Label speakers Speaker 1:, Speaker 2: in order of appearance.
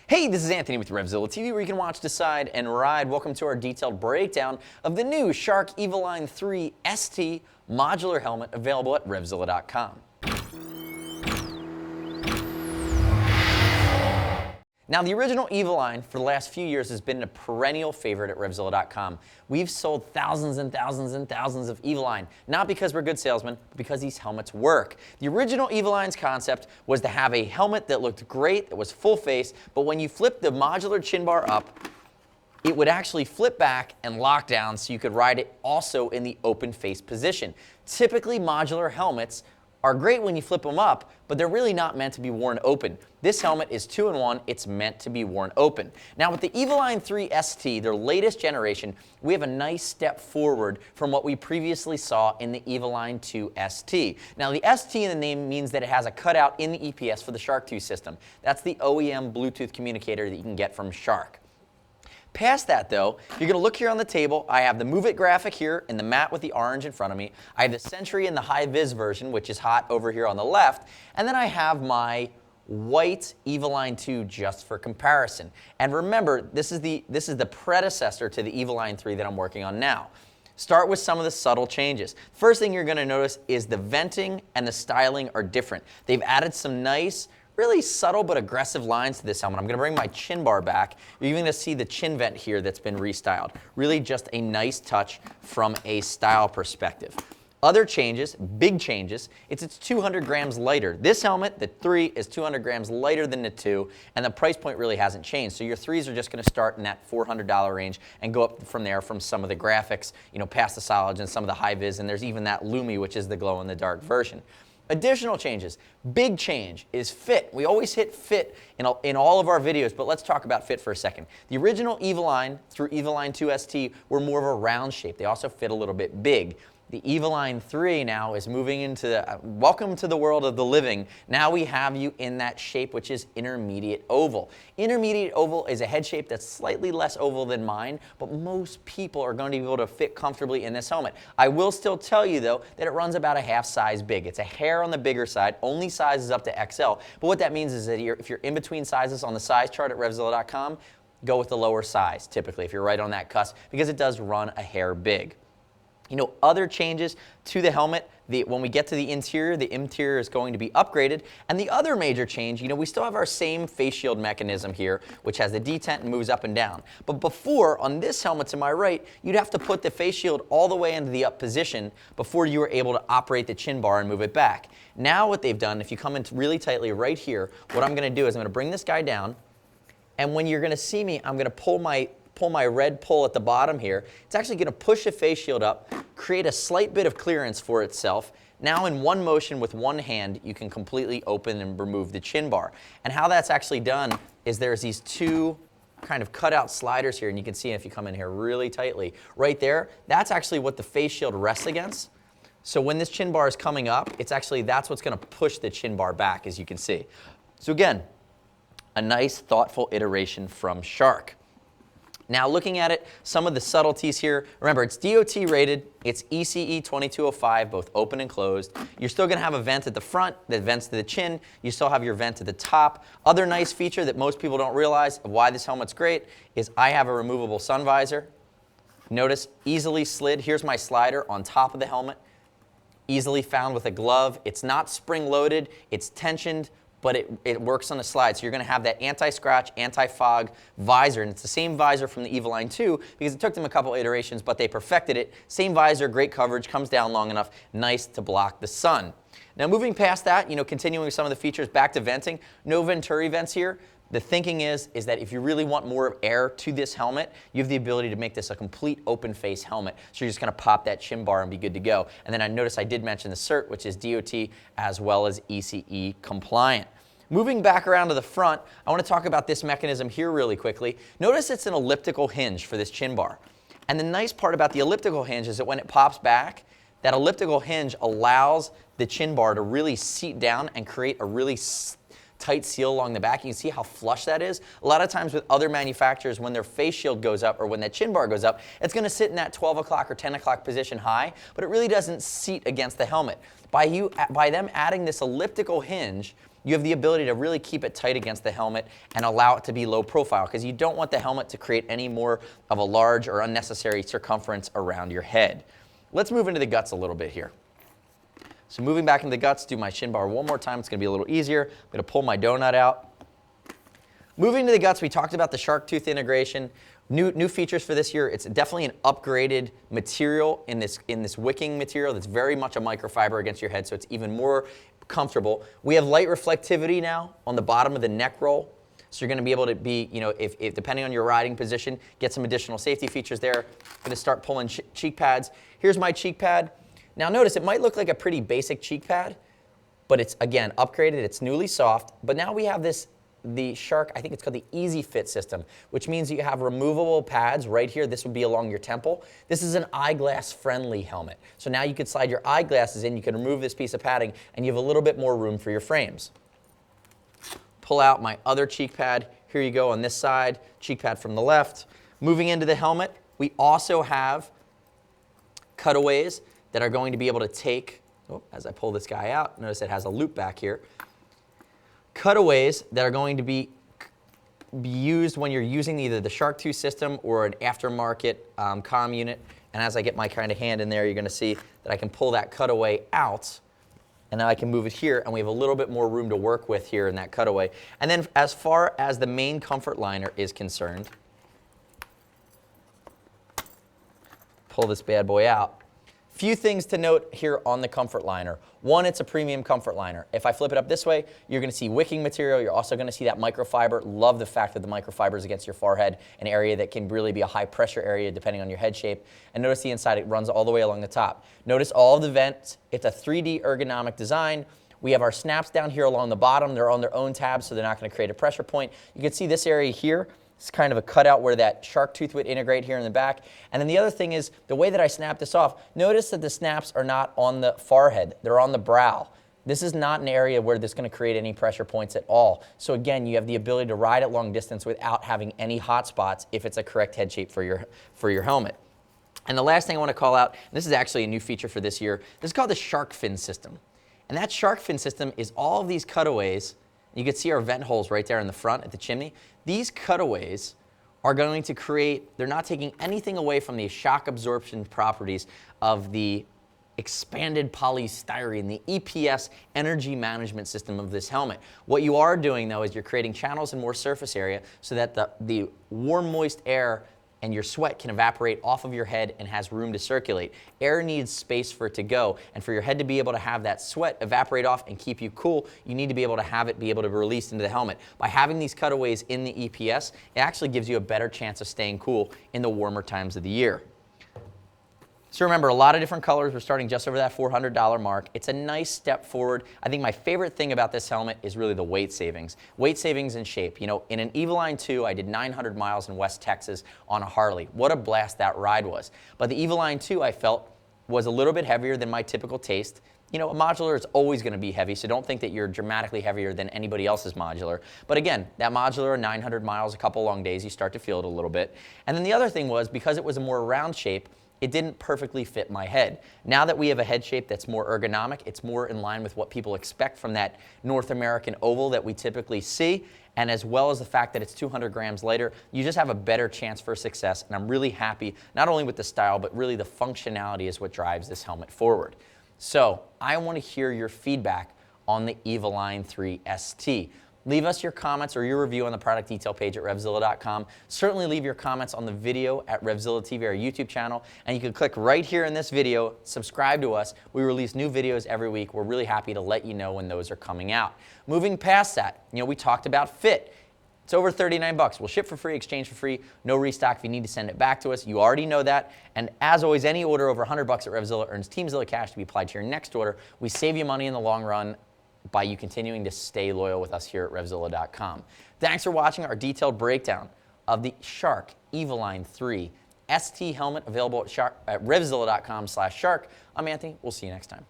Speaker 1: Hey, this is Anthony with RevZilla TV, where you can watch, decide, and ride. Welcome to our detailed breakdown of the new Shark Evoline 3 ST modular helmet available at RevZilla.com. Now, the original Evoline for the last few years has been a perennial favorite at RevZilla.com. We've sold thousands and thousands and thousands of Evoline, not because we're good salesmen, but because these helmets work. The original Evoline's concept was to have a helmet that looked great, that was full face, but when you flip the modular chin bar up, it would actually flip back and lock down so you could ride it also in the open face position. Typically, modular helmets are great when you flip them up, but they're really not meant to be worn open. This helmet is 2-in-1, it's meant to be worn open. Now with the Evoline 3 ST, their latest generation, we have a nice step forward from what we previously saw in the Evoline 2 ST. Now the ST in the name means that it has a cutout in the EPS for the SharkTooth system. That's the OEM Bluetooth communicator that you can get from Shark. Past that though, you're going to look here on the table. I have the Move It graphic here in the matte with the orange in front of me. I have the Sentry and the High Vis version, which is hot over here on the left. And then I have my white Evoline 2 just for comparison. And remember, this is the predecessor to the Evoline 3 that I'm working on now. Start with some of the subtle changes. First thing you're going to notice is the venting and the styling are different. They've added some nice, really subtle but aggressive lines to this helmet. I'm going to bring my chin bar back. You're even going to see the chin vent here that's been restyled. Really just a nice touch from a style perspective. Other changes, big changes, it's 200 grams lighter. This helmet, the 3, is 200 grams lighter than the 2, and the price point really hasn't changed. So your 3s are just going to start in that $400 range and go up from there from some of the graphics, past the solids and some of the high vis, and there's even that Lumi, which is the glow-in-the-dark version. Additional changes. Big change is fit. We always hit fit in all of our videos, but let's talk about fit for a second. The original Evoline through Evoline 2 ST were more of a round shape. They also fit a little bit big. The Evoline 3 now is moving into welcome to the world of the living. Now we have you in that shape, which is intermediate oval. Intermediate oval is a head shape that's slightly less oval than mine, but most people are going to be able to fit comfortably in this helmet. I will still tell you, though, that it runs about a half size big. It's a hair on the bigger side, only sizes up to XL. But what that means is that if you're in between sizes on the size chart at RevZilla.com, go with the lower size, typically, if you're right on that cusp, because it does run a hair big. Other changes to the helmet, when we get to the interior is going to be upgraded. And the other major change, we still have our same face shield mechanism here, which has the detent and moves up and down. But before, on this helmet to my right, you'd have to put the face shield all the way into the up position before you were able to operate the chin bar and move it back. Now what they've done, if you come in really tightly right here, what I'm going to do is I'm going to bring this guy down, and when you're going to see me, I'm going to pull my red pull at the bottom here. It's actually going to push the face shield up, create a slight bit of clearance for itself. Now in one motion with one hand, you can completely open and remove the chin bar. And how that's actually done is there's these two kind of cutout sliders here, and you can see if you come in here really tightly. Right there, that's actually what the face shield rests against. So when this chin bar is coming up, that's what's going to push the chin bar back, as you can see. So again, a nice thoughtful iteration from Shark. Now looking at it, some of the subtleties here, remember it's DOT rated, it's ECE 2205, both open and closed. You're still going to have a vent at the front that vents to the chin. You still have your vent at the top. Other nice feature that most people don't realize of why this helmet's great is I have a removable sun visor. Notice, easily slid. Here's my slider on top of the helmet. Easily found with a glove. It's not spring-loaded, it's tensioned, but it works on the slide. So you're going to have that anti-scratch, anti-fog visor, and it's the same visor from the Evoline 2 because it took them a couple iterations, but they perfected it. Same visor, great coverage, comes down long enough, nice to block the sun. Now moving past that, continuing with some of the features, back to venting, no Venturi vents here. The thinking is that if you really want more air to this helmet, you have the ability to make this a complete open face helmet. So you're just going to pop that chin bar and be good to go. And then I noticed I did mention the cert, which is DOT as well as ECE compliant. Moving back around to the front, I want to talk about this mechanism here really quickly. Notice it's an elliptical hinge for this chin bar. And the nice part about the elliptical hinge is that when it pops back, that elliptical hinge allows the chin bar to really seat down and create a really tight seal along the back. You can see how flush that is. A lot of times with other manufacturers, when their face shield goes up or when that chin bar goes up, it's going to sit in that 12 o'clock or 10 o'clock position high, but it really doesn't seat against the helmet. By them adding this elliptical hinge, you have the ability to really keep it tight against the helmet and allow it to be low profile, because you don't want the helmet to create any more of a large or unnecessary circumference around your head. Let's move into the guts a little bit here. So moving back into the guts, do my shin bar one more time. It's going to be a little easier. I'm going to pull my donut out. Moving to the guts, we talked about the SharkTooth integration. New features for this year. It's definitely an upgraded material in this wicking material that's very much a microfiber against your head, so it's even more comfortable. We have light reflectivity now on the bottom of the neck roll. So you're going to be able to be, if depending on your riding position, get some additional safety features there. I'm going to start pulling cheek pads. Here's my cheek pad. Now notice it might look like a pretty basic cheek pad, but it's, again, upgraded. It's newly soft. But now we have the Shark, I think it's called the Easy Fit system, which means you have removable pads right here. This would be along your temple. This is an eyeglass friendly helmet. So now you could slide your eyeglasses in, you can remove this piece of padding, and you have a little bit more room for your frames. Pull out my other cheek pad. Here you go on this side, cheek pad from the left. Moving into the helmet, we also have cutaways that are going to be able to take, as I pull this guy out, notice it has a loop back here. Cutaways that are going to be used when you're using either the SharkTooth system or an aftermarket comm unit. And as I get my kind of hand in there, you're going to see that I can pull that cutaway out, and now I can move it here, and we have a little bit more room to work with here in that cutaway. And then as far as the main comfort liner is concerned, pull this bad boy out. Few things to note here on the comfort liner. One, it's a premium comfort liner. If I flip it up this way, you're going to see wicking material. You're also going to see that microfiber. Love the fact that the microfiber is against your forehead, an area that can really be a high pressure area depending on your head shape. And notice the inside, it runs all the way along the top. Notice all of the vents. It's a 3D ergonomic design. We have our snaps down here along the bottom. They're on their own tabs, so they're not going to create a pressure point. You can see this area here. It's kind of a cutout where that SharkTooth would integrate here in the back. And then the other thing is the way that I snap this off, notice that the snaps are not on the forehead, they're on the brow. This is not an area where this is going to create any pressure points at all. So again, you have the ability to ride at long distance without having any hot spots if it's a correct head shape for your helmet. And the last thing I want to call out, and this is actually a new feature for this year, this is called the Shark Fin system. And that Shark Fin system is all of these cutaways. You can see our vent holes right there in the front at the chimney. These cutaways are going to create, they're not taking anything away from the shock absorption properties of the expanded polystyrene, the EPS energy management system of this helmet. What you are doing though is you're creating channels and more surface area so that the warm, moist air and your sweat can evaporate off of your head and has room to circulate. Air needs space for it to go, and for your head to be able to have that sweat evaporate off and keep you cool, you need to be able to have it be able to be released into the helmet. By having these cutaways in the EPS, it actually gives you a better chance of staying cool in the warmer times of the year. So remember, a lot of different colors. We're starting just over that $400 mark. It's a nice step forward. I think my favorite thing about this helmet is really the weight savings. Weight savings and shape. You know, in an Evoline 2, I did 900 miles in West Texas on a Harley. What a blast that ride was. But the Evoline 2, I felt, was a little bit heavier than my typical taste. You know, a Modular is always going to be heavy, so don't think that you're dramatically heavier than anybody else's Modular. But again, that Modular, 900 miles, a couple long days, you start to feel it a little bit. And then the other thing was, because it was a more round shape, it didn't perfectly fit my head. Now that we have a head shape that's more ergonomic, it's more in line with what people expect from that North American oval that we typically see, and as well as the fact that it's 200 grams lighter, you just have a better chance for success, and I'm really happy, not only with the style, but really the functionality is what drives this helmet forward. So, I want to hear your feedback on the Evoline 3 ST. Leave us your comments or your review on the product detail page at RevZilla.com. Certainly leave your comments on the video at RevZilla TV, our YouTube channel. And you can click right here in this video, subscribe to us. We release new videos every week. We're really happy to let you know when those are coming out. Moving past that, you know, we talked about fit. It's over 39 bucks. We'll ship for free, exchange for free, no restock if you need to send it back to us. You already know that. And as always, any order over 100 bucks at RevZilla earns TeamZilla cash to be applied to your next order. We save you money in the long run by you continuing to stay loyal with us here at RevZilla.com. Thanks for watching our detailed breakdown of the Shark Evoline 3 ST helmet available at RevZilla.com/shark. I'm Anthony. We'll see you next time.